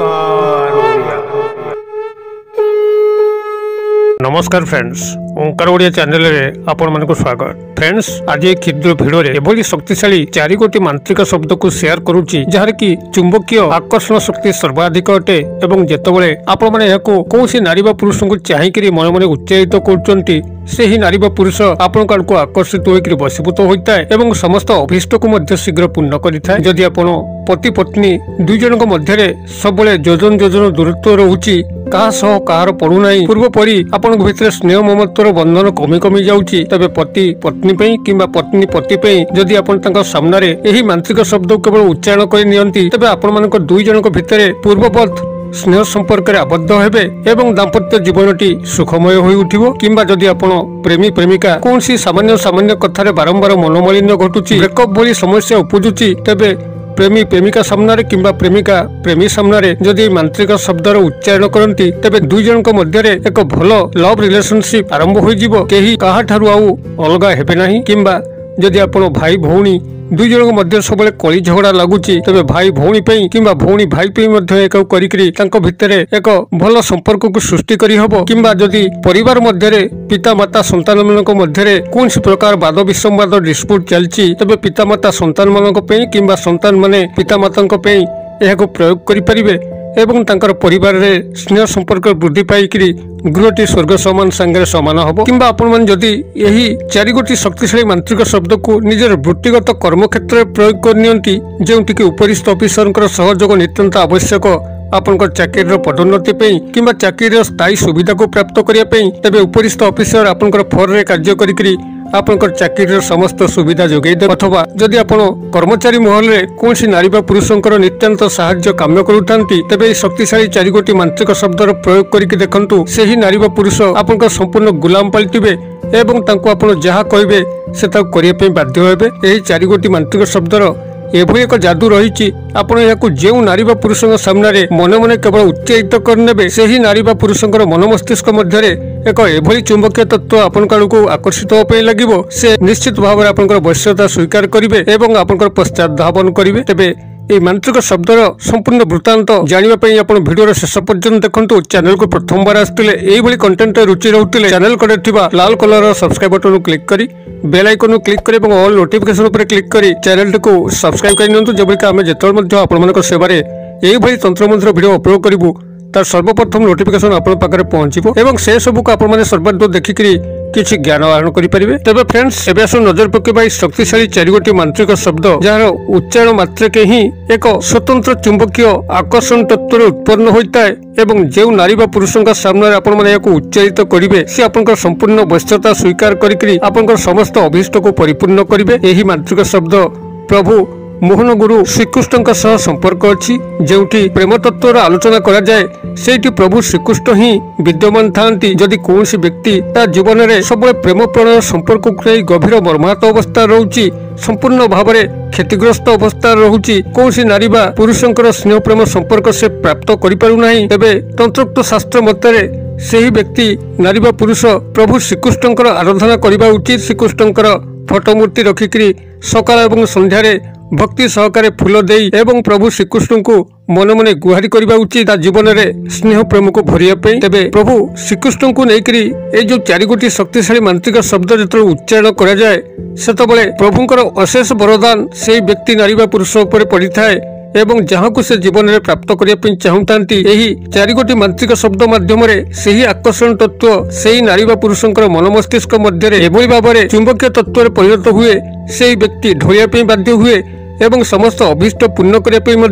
ओंकार नमस्कार फ्रेंड्स, ओंकार ओडिया चैनल रे आपण मानक स्वागत। फ्रेंड्स, आज एक क्षुद्र भिडियो रे एभली शक्तिशाली 4 गोटी मांत्रिक शब्द को शेयर करूची जहार की चुंबकीय आकर्षण शक्ति सर्वाधिक अटे एवं जेतबेले आपण माने याको कोनसी नारी बा पुरुष को चाहिकरी मन मन उच्चारित करूचंती सेही नारी बा पुरुष आपण काडको आकर्षित होइकरी बसीभूत होइताय एवं समस्त अभिष्ट को मध्य शीघ्र पूर्ण करिथाय। जदि आपण पति पत्नी दुई जनक मध्य सबले जोजन जोजन दूरत्व रहुची, कहा सह कहार पड़ू नाही, पूर्व परी आपण भितर स्नेह ममत्वर बंधन कमी कमी जाउची, तबे पति पत्नी पई किंबा पत्नी पति पई जदि आपण तांका सामना रे एही मांत्रिक शब्द केवल उच्चारण करि नियंती तबे आपण मानक दुई जनक भितर पूर्ववत स्नेह संपर्क आबद्ध हेबे एवं दाम्पत्य जीवनटी सुखमय होई उठिबो। किंबा जदि आपण प्रेमी प्रेमिका कोनसी सामान्य सामान्य कथारे बारंबार मनोमालिन्य घटुची, ब्रेकअप भली समस्या उपजुची, तबे प्रेमी प्रेमिका सामने किंबा प्रेमिका प्रेमी सामने जदि मांत्रिक शब्दर उच्चारण करती तेबे दुई जनक मध्य एक भल लव रिलेशनशिप आरंभ हो जिवो, केही काहा ठारू आउ अलगा हेबे नाही। किंबा जदि आपण भाई भौणी दुई जनक मध्य सबले कली झगड़ा लगुची तबे भाई भौणी पई किंबा भौणी भाई पई मध्य एक करिकरी तांको भितरे एक भल संपर्क को सृष्टि करी हबो। किंबा जदि परिवार मध्य पिता माता संतान मानक मध्य कोनसी प्रकार वाद विसंवाद डिस्प्यूट चलची तबे पिता माता संतान मानक पई किंबा संतान माने पिता मातांक पई एहाको प्रयोग करि परिबे एवं तांकर परिवार रे स्नेह संपर्क वृद्धि पाइकरी गृहटी स्वर्ग समान संगे समान हबो। किंबा आपण मन जदि एही 4 गोटी शक्तिशाली मांत्रिक शब्द को निजर वृत्तिगत कर्म क्षेत्र में प्रयोग करनियंती जेउटी कि उपरिस्थ ऑफिसरकर सहयोग नित्यंत आवश्यक आपनकर चाकरी पदोन्नति पई किंबा चाकरी स्थायी सुविधा को प्राप्त करिया पई, तबे उपरिस्थ ऑफिसर आपनकर फर रे कार्य करिकरी आपनकर चाकरी समस्त सुविधा जोगै दे। अथवा जदि आपण कर्मचारी महल रे कोनसी नारी बा पुरुषंकर नित्यंत सहाय्य काम्य करूथांती तेबे शक्तिशाली 4 गोटी मांत्रिक शब्दर प्रयोग करिक देखंतु सेही नारी बा पुरुष आपनकर संपूर्ण गुलाम पलटिबे एवं तांको आपण जहा कहिबे से ता करिया पे बाध्य हेबे। एही 4 गोटी मांत्रिक शब्दर एभली एक जादू रही आपण याकू जेउ नारी बा पुरुषंक सामने मन मन केवल उच्चारित करनेबे सेही नारी बा पुरुषंकर मन मस्तिष्क मध्य एक एभली चुंबकीय तत्व आपण काडू आकर्षित होपे लागिबो। से निश्चित भाव में आपनकर वश्यता स्वीकार करिवे एवं आपनकर पश्चात धावन करिवे। तेबे এই মান্ত্রিক শব্দর সম্পূর্ণ বৃত্তান্ত জানিবা পাই आपण ভিডিওর শেষ পর্যন্ত দেখন্তু। চ্যানেল को प्रथम बार आस्तिले एइभली कंटेंट रुचि रहउतिले চ্যানেल करे थिबा लाल कलर सब्सक्राइब बटन क्लिक करी बेल आइकन क्लिक करी एवं ऑल नोटिफिकेशन ऊपर क्लिक करी चैनल को सब्सक्राइब कर नियंतु, जेबेले आमे जेतल मध्ये आपण मानक सेवारे एइभली तंत्रमंत्र वीडियो अपलोड करिवु तार सर्वप्रथम नोटिफिकेशन आपण पाखरे पहुंचीबो एवं से सब को आपण माने सर्वाधिक देखिकरी किछि ज्ञान आहरण करि परिबे। तबे फ्रेंड्स, एबे आसु नजर पकेबा शक्तिशाली 4 गोटी मांत्रिक शब्द जार उच्चारण मात्र के ही एक स्वतंत्र चुंबकीय आकर्षण तत्व उत्पन्न होइताय एवं जेउ नारी बा पुरुषंका सामने आपण माने याको उच्चारित करिवे से आपनकर संपूर्ण वश्यता स्वीकार करिकरी आपनकर समस्त अभिष्ट को परिपूर्ण करिवे। एही मांत्रिक शब्द प्रभु मोहन गुरु श्रीकृष्ण सह संपर्क अच्छी जेउठी प्रेम तत्वर आलोचना करा जाए सेठी प्रभु श्रीकृष्ण ही विद्यमान थांती। जदि कोनसी व्यक्ति ता जीवन में सब प्रेम प्रणय संपर्क गभीर मर्माहत अवस्था रहुची, संपूर्ण भाव में क्षतिग्रस्त अवस्था रहुची, कोनसी नारी बा पुरुषंकर स्नेह प्रेम संपर्क से प्राप्त करि पारु नाही, तेबे तंत्रोक्त शास्त्र मतरे सेही व्यक्ति नारी बा पुरुष प्रभु श्रीकृष्णकर आराधना करिबा उचित। श्रीकृष्णकर फोटो मूर्ति रखिकरी सकाळ एवं संध्यारे भक्ति सहकारे फूल देई एवं प्रभु श्रीकृष्ण को मन मन गुहारी करबा उचित जीवन में स्नेह प्रेम को भरिया पे। तेबे प्रभु श्रीकृष्ण को लेकरी ए जो 4 गोटी शक्तिशाली मांत्रिक शब्द जो उच्चारण करा जाए सेतबेले प्रभुंकर अशेष वरदान से व्यक्ति नारी बा पुरुष ऊपर पड़ी थाए एवं जहाँ को से जीवन में प्राप्त करने चाहूंती। यही 4 गोटी मांत्रिक शब्द माध्यम से आकर्षण तत्व से नारी बा पुरुषंकर मन मस्तिष्क मध्य एभली भाव में चुंबकीय तत्व परिणत हुए से व्यक्ति ढोलिया बाध्य हुए एवं समस्त अभिष्ट पूर्ण करने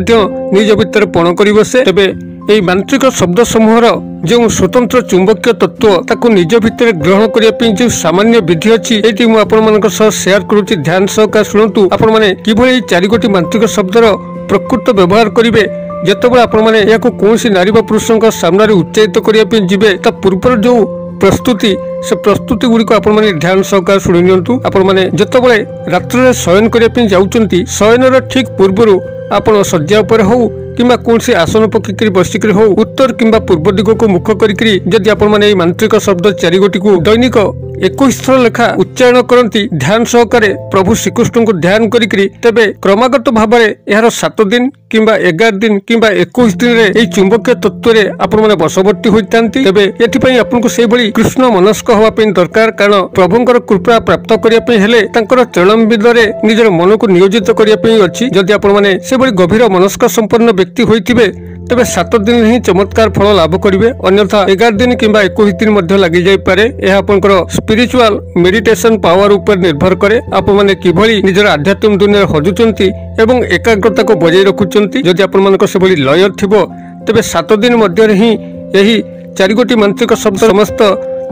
निज भीतर पण कर बसे। तेबे एई मांत्रिक शब्द समूहर जो स्वतंत्र चुंबकीय तत्व ताकू निज भीतर ग्रहण करने जो सामान्य विधि अच्छी ये मुझे आपण शेयर करुच्ची, ध्यान सहकार शुणु आपण मैंने किभली 4 गोटी मांत्रिक शब्दर प्रकृत व्यवहार करेंगे। जितेबाला आपण मैंने या कौन नारी बा पुरुषों सामने उच्चारित करने जी ता पूर्व जो प्रस्तुति से प्रस्तुति गुड़िक आपण मैंने ध्यान सहकार शुणी नियंतु। आपण मैंने जितेबाला रात्रि शयन करने जाउचंती शयनर ठीक पूर्व आपण शज्या उपर हो किंबा कौन से आसन पकिक बसिक हो उत्तर किंबा पूर्व दिग को मुख करी जदि आपण माने मांत्रिक शब्द 4 गोटी को दैनिक 21 थर लेखा उच्चारण करती ध्यान सहकारे प्रभु श्रीकृष्ण को ध्यान करी तेबे क्रमागत भाव में यार 7 दिन किंबा 11 दिन किंबा 21 दिन रे चुंबकीय तत्व रे आपण माने बसवर्ती होइतांती तेबे एथिपई आपनको से भली कृष्ण मनस्क होवा पे दरकार कारण प्रभुंकर कृपा प्राप्त करिया पे हेले तांकर चरण बिंदरे निजर मन को नियोजित करिया पे अछि जदि आपण माने से भली गभीर मनस्क संपन्न व्यक्ति होइतिबे तेबे 7 दिन ही चमत्कार फल लाभ करिवे अन्यथा 11 दिन किंबा 21 दिन मध्य लागि जाय पारे एहा आपनकर स्पिरिचुअल मेडिटेशन पावर ऊपर निर्भर करे आपण माने किभली निजर आध्यात्मिक दुनिया हजुचंती एवं एकाग्रता को बजाय रखुचंती जदि आपण मानक से भली लय थिबो तेबे 7 दिन मध्य ही एही 4 गोटी मांत्रिक शब्द समस्त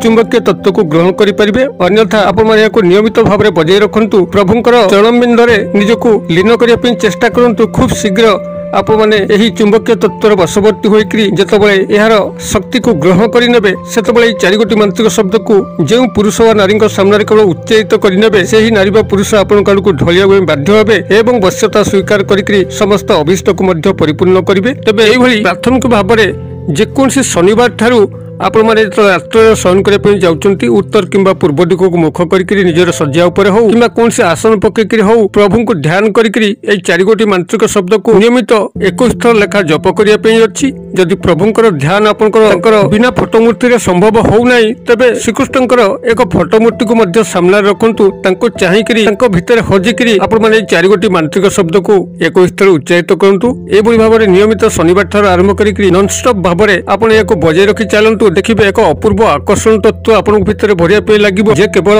चुंबकीय तत्व को ग्रहण करि परिबे अन्यथा आपण माने को नियमित भाव में बजाय रखंतु प्रभुंकर चरण बिंदरे निजको लीन करिया पे चेष्टा करंतु खूब शीघ्र आप माने एही चुंबकीय तत्वर बसवर्ती होइकरी जेतबळे एहार शक्ति को ग्रहण करि नेबे सेतबळे 4 गोटी मांत्रिक शब्द को जेउ पुरुष वा नारी सामने केवल उच्चारित करि नेबे सेही नारी वा पुरुष आपण काडू ढलिया बाध्य हेबे एवं वश्यता स्वीकार करिकरी समस्त अभिष्ट को मध्य परिपूर्ण करिवे तेबे एही भली प्राथमिक भाव में जेकोसी शनिवार ठारू आपण माने रात्र शयन करने जाउचंती उत्तर किंबा पूर्व दिक को मुख करिकरी निजर सज्जा ऊपर हो किंबा कौन से आसन पकईकरी हो प्रभु को ध्यान करिकरी ए 4 गोटी मांत्रिक शब्द को नियमित 21 थर लेखा जप करिया पे अछि जदि प्रभुंकर ध्यान आपनकर बिना फोटो मूर्ति रे संभव हो नाही तबे श्रीकृष्णकर एक फोटो मूर्ति को मध्य सामने रखंतु तांको चाहिकरी तांको भितर हजिकरी आपण माने 4 गोटी मांत्रिक शब्द को 21 थर उच्चारित करंतु ए बळी भाव रे नियमित शनिवार ठार आरंभ करिकरी नॉन स्टॉप भाव रे आपण एको बजाय रखि चालंतु देखिबे एक अपूर्व आकर्षण तत्व आपण भितर भरिया पे लागिबो जे केवल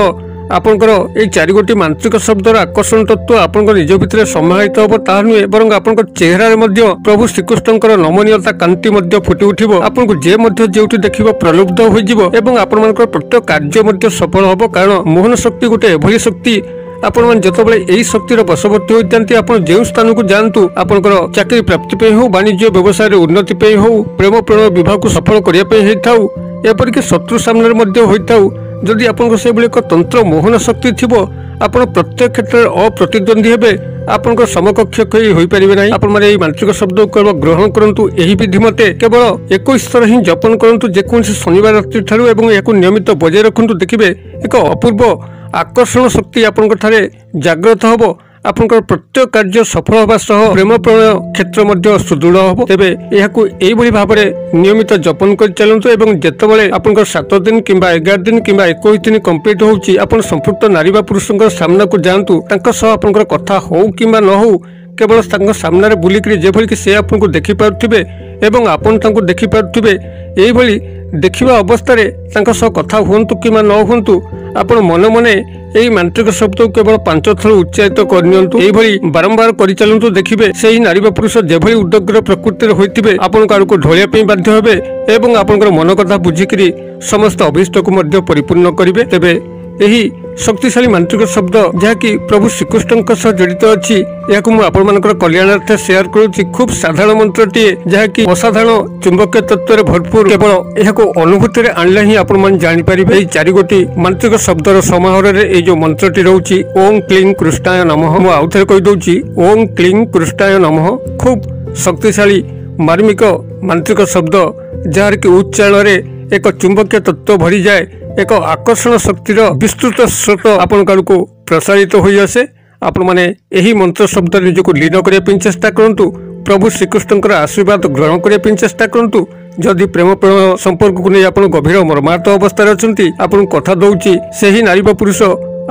आपनकर ए 4 गोटी मांत्रिक शब्दर आकर्षण तत्व आपनकर निज भितर समाहित होबो ता नुए बरंग आपनकर चेहरा रे मध्य प्रभु श्रीकृष्णकर नमनीयता कांति मध्य फुटी उठिबो आपनको जे मध्य जेउठी देखिबो प्रलुब्ध होइजिबो एवं आपण मानकर प्रत्येक कार्य मध्य सफल होबो कारण मोहन शक्ति गोटे एभली शक्ति आपण मान जतबळे एही शक्तिर बसवर्ती होइतांती आपण जेउ स्थान को जानतु आपनकर चाकरी प्राप्ति पे हो वाणिज्य व्यवसाय रे उन्नति पे हो प्रेम प्रणय विवाह को सफल करिया पे हेथाउ एपर के शत्रु सामने मध्य होइताउ जदि आपनको से एक तंत्र मोहन शक्ति थिबो आपण प्रत्येक क्षेत्र में अप्रतिद्वंदी हेबे आपनकर समकक्ष कई होई परिबे नाही आपण माने एही मांत्रिक शब्द को ग्रहण करंतु एही विधि मते केवल 21 थर ही जपन करंतु जे कोनसी शनिवार रात्रि ठारू एवं याकु नियमित बजाय रखंतु देखिबे एक अपूर्व आकर्षण शक्ति आपनकर थारे जागृत होबो आपनकर प्रत्येक कार्य सफल होबा सह प्रेम प्रणय क्षेत्र मध्य सुदृढ़ होबो तेबे एहाकु एई बळी भाबरे नियमित जपन कर चलंतु एवं जेतबळे आपनकर 7 दिन किंबा 11 दिन किंबा 21 दिन कंप्लीट होउची आपण संपुक्त नारी बा पुरुषंकर सामना को जानतु तांका सह आपनकर कथा हो किंबा न हो केवल तांका सामना रे बुलिकरी जे भली कि से आपनको देखि पाउथिबे एवं आपण तांको देखि पाउथिबे एई भली देखिबा अवस्था रे तांका सह कथा होंतु किंबा न होंतु आपण मन मने एही मांत्रिक शब्द केवल 5 थर उच्चारित करनियंतु एही भली बारंबार करि चलंतु देखिबे सेही नारी बा पुरुष जेभली उद्ग्र प्रकृति रे होइतिबे आपण कारुको ढोलिया पे बाध्य हेबे एवं आपनकर मन कथा बुझिकरी समस्त अभिष्ट को मध्य परिपूर्ण करिवे तेबे एही शक्तिशाली मांत्रिक शब्द जहाँकि प्रभु श्रीकृष्ण सह जड़ित अच्छी यह आपण कल्याणार्थ शेयर करुच्ची खूब साधारण मंत्रटी जहाँकि असाधारण चुंबकीय तत्व भरपूर केवल यह अनुभूति में आणले ही आपण जापर 4 गोटी मांत्रिक शब्दर समाहार ये जो मंत्रटी रोची ओं क्लीं कृष्णाय नमः मु आउ थे कहीदे ओं क्लीं कृष्णाय नमः खूब शक्तिशाली मार्मिक मांत्रिक शब्द जार कि उच्चारण एक चुंबकीय तत्व भरी जाए एक आकर्षण शक्तिर विस्तृत स्रोत आपण काड़को प्रसारित होई आसे आपण माने एही मंत्र शब्द निजको लीन करिया चेष्टा करंतु प्रभु श्रीकृष्णकर आशीर्वाद ग्रहण करिया चेष्टा करंतु जदि प्रेम प्रेम संपर्क को नहीं आपण गभीर मर्मार्थ अवस्था अछंती आपण कथा दउची सेही नारी बा पुरुष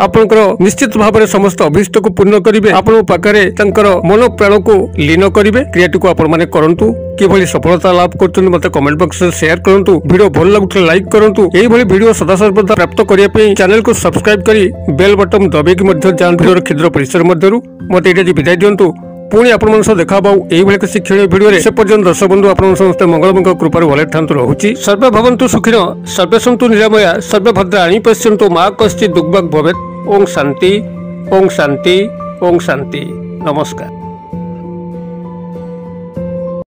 आपनकर निश्चित भाव में समस्त अभिष्ट को पूर्ण करिवे आपण पाखरे तंकर मन प्राण को लीन करिवे क्रियाटी को आपण माने करंतु किभली सफलता लाभ करछन मते कमेंट बॉक्स में शेयर करंतु वीडियो भल लागुतले लाइक करंतु एही भली वीडियो सदा सर्वदा प्राप्त करिया पे चैनल को सब्सक्राइब करी बेल बटन दबे कि मध्य जान वीडियो क्षुद्र परिसर मध्यरु मते एटा विदाय दियंतु पुणी आपण सह देखा पाऊ एही शिक्षणीय भिडियो से पर्यंत दर्शक बंधु आपण समस्त मंगलमय कृपा भले ठांतु रहुची सर्वे भवन्तु सुखिनो सर्वे सन्तु निरामया सर्वे भद्राणि पश्यन्तु मा कश्चित् दुर्भग भवेत् ओम शांति ओम शांति ओम शांति नमस्कार।